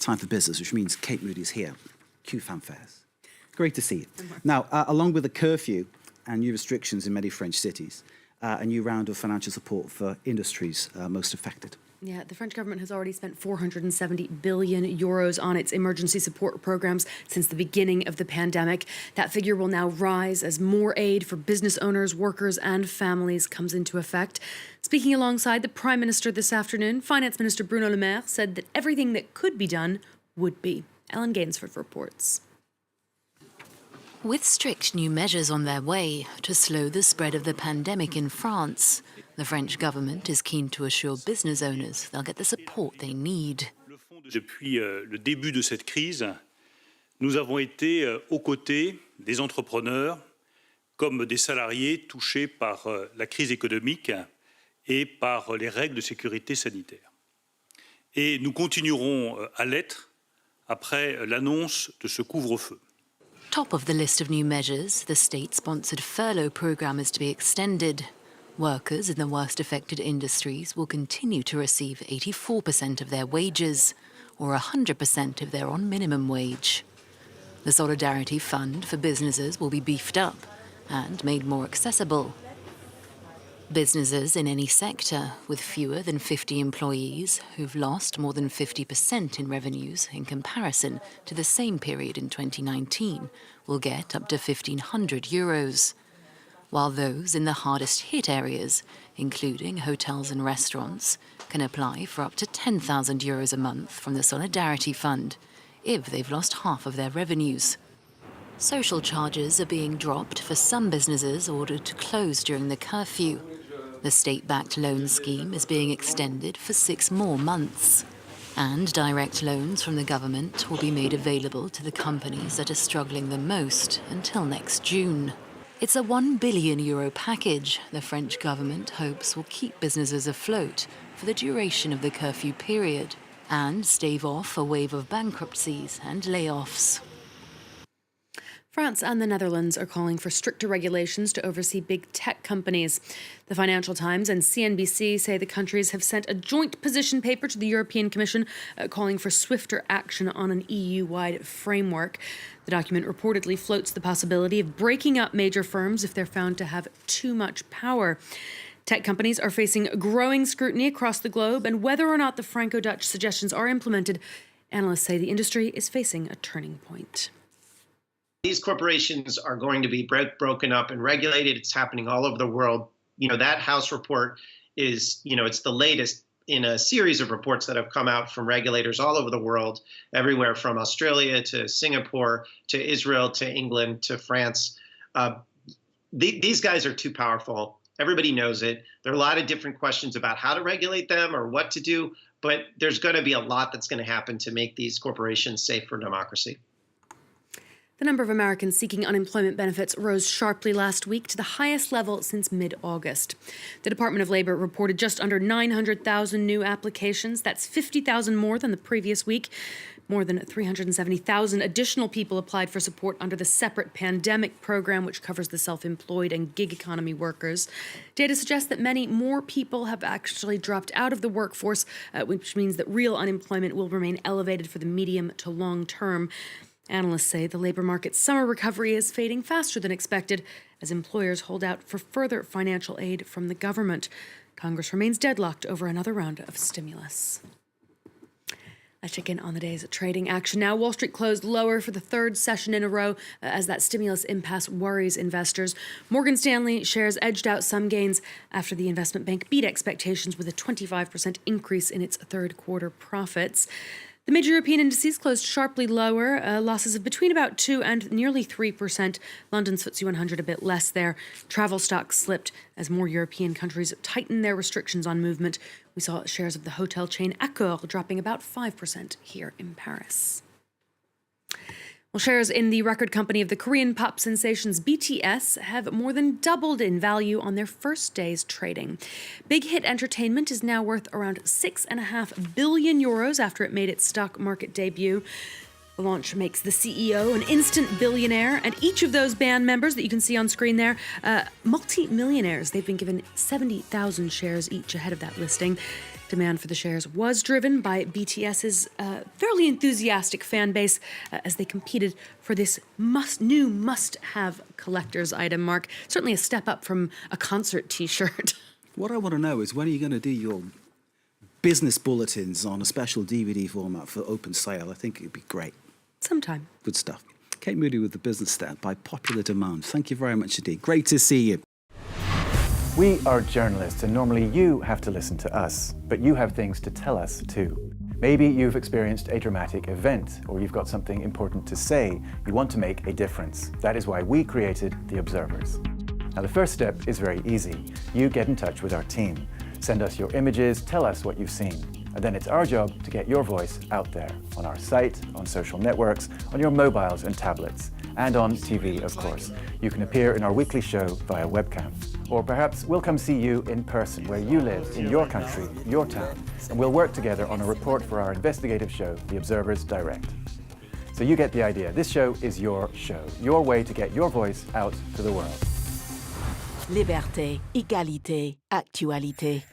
time for business, which means Kate Moody is here. Cue fanfares. Great to see you. Now, along with the curfew and new restrictions in many French cities, a new round of financial support for industries most affected. Yeah, the French government has already spent 470 billion euros on its emergency support programs since the beginning of the pandemic. That figure will now rise as more aid for business owners, workers and families comes into effect. Speaking alongside the Prime Minister this afternoon, Finance Minister Bruno Le Maire said that everything that could be done would be. Ellen Gainsford reports. With strict new measures on their way to slow the spread of the pandemic in France, the French government is keen to assure business owners they'll get the support they need. Depuis le début de cette crise, nous avons été aux côtés des entrepreneurs comme des salariés touchés par la crise économique et par les règles de sécurité sanitaire. Et nous continuerons à l'être après l'annonce de ce couvre-feu. Top of the list of new measures, the state-sponsored furlough programme is to be extended. Workers in the worst affected industries will continue to receive 84% of their wages, or 100% if they're on minimum wage. The Solidarity Fund for businesses will be beefed up and made more accessible. Businesses in any sector with fewer than 50 employees who've lost more than 50% in revenues in comparison to the same period in 2019 will get up to €1,500, while those in the hardest hit areas, including hotels and restaurants, can apply for up to €10,000 a month from the Solidarity Fund if they've lost half of their revenues. Social charges are being dropped for some businesses ordered to close during the curfew. The state-backed loan scheme is being extended for 6 more months. And direct loans from the government will be made available to the companies that are struggling the most until next June. It's a €1 billion package the French government hopes will keep businesses afloat for the duration of the curfew period and stave off a wave of bankruptcies and layoffs. France and the Netherlands are calling for stricter regulations to oversee big tech companies. The Financial Times and CNBC say the countries have sent a joint position paper to the European Commission calling for swifter action on an EU-wide framework. The document reportedly floats the possibility of breaking up major firms if they're found to have too much power. Tech companies are facing growing scrutiny across the globe, and whether or not the Franco-Dutch suggestions are implemented, analysts say the industry is facing a turning point. These corporations are going to be broken up and regulated. It's happening all over the world. That House report is, it's the latest in a series of reports that have come out from regulators all over the world, everywhere from Australia to Singapore to Israel to England to France. These guys are too powerful. Everybody knows it. There are a lot of different questions about how to regulate them or what to do, but there's going to be a lot that's going to happen to make these corporations safe for democracy. The number of Americans seeking unemployment benefits rose sharply last week to the highest level since mid-August. The Department of Labor reported just under 900,000 new applications. That's 50,000 more than the previous week. More than 370,000 additional people applied for support under the separate pandemic program, which covers the self-employed and gig economy workers. Data suggests that many more people have actually dropped out of the workforce, which means that real unemployment will remain elevated for the medium to long term. Analysts say the labor market's summer recovery is fading faster than expected as employers hold out for further financial aid from the government. Congress remains deadlocked over another round of stimulus. Let's check in on the day's trading action now. Wall Street closed lower for the third session in a row as that stimulus impasse worries investors. Morgan Stanley shares edged out some gains after the investment bank beat expectations with a 25% increase in its third quarter profits. The major European indices closed sharply lower, losses of between about 2 and nearly 3%. London's FTSE 100 a bit less there. Travel stocks slipped as more European countries tightened their restrictions on movement. We saw shares of the hotel chain Accor dropping about 5% here in Paris. Well, shares in the record company of the Korean pop sensations BTS have more than doubled in value on their first day's trading. Big Hit Entertainment is now worth around €6.5 billion after it made its stock market debut. The launch makes the CEO an instant billionaire, and each of those band members that you can see on screen there, multi-millionaires. They've been given 70,000 shares each ahead of that listing. Demand for the shares was driven by BTS's fairly enthusiastic fan base as they competed for this new must-have collector's item, Mark. Certainly a step up from a concert T-shirt. What I want to know is, when are you going to do your business bulletins on a special DVD format for open sale? I think it'd be great. Sometime. Good stuff. Kate Moody with The Business Stand by popular demand. Thank you very much indeed. Great to see you. We are journalists, and normally you have to listen to us, but you have things to tell us too. Maybe you've experienced a dramatic event, or you've got something important to say. You want to make a difference. That is why we created The Observers. Now, the first step is very easy. You get in touch with our team. Send us your images, tell us what you've seen. And then it's our job to get your voice out there, on our site, on social networks, on your mobiles and tablets, and on TV, of course. You can appear in our weekly show via webcam. Or perhaps we'll come see you in person, where you live, in your country, your town, and we'll work together on a report for our investigative show, The Observers Direct. So you get the idea. This show is your show, your way to get your voice out to the world. Liberté, égalité, actualité.